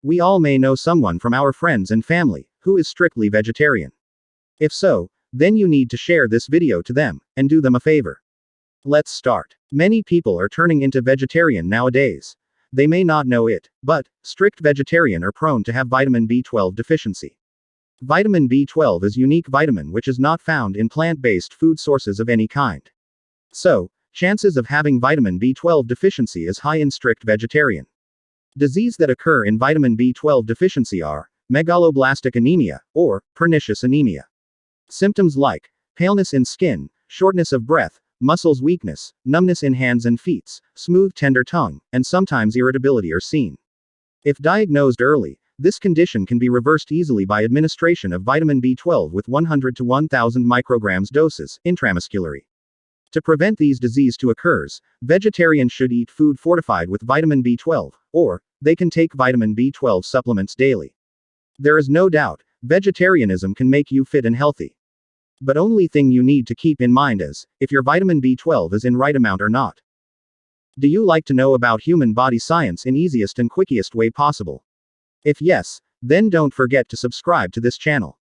We all may know someone from our friends and family who is strictly vegetarian. If so, then you need to share this video to them and do them a favor. Let's start. Many people are turning into vegetarian nowadays. They may not know it, but strict vegetarian are prone to have vitamin B12 deficiency. Vitamin B12 is unique vitamin which is not found in plant-based food sources of any kind. So, chances of having vitamin B12 deficiency is high in strict vegetarian. Diseases that occur in vitamin B12 deficiency are megaloblastic anemia, or pernicious anemia. Symptoms like paleness in skin, shortness of breath, muscles weakness, numbness in hands and feet, smooth tender tongue, and sometimes irritability are seen. If diagnosed early, this condition can be reversed easily by administration of vitamin B12 with 100 to 1000 micrograms doses, intramuscularly. To prevent these diseases to occurs, vegetarians should eat food fortified with vitamin B12, or they can take vitamin B12 supplements daily. There is no doubt, vegetarianism can make you fit and healthy. But only thing you need to keep in mind is, if your vitamin B12 is in right amount or not. Do you like to know about human body science in easiest and quickest way possible? If yes, then don't forget to subscribe to this channel.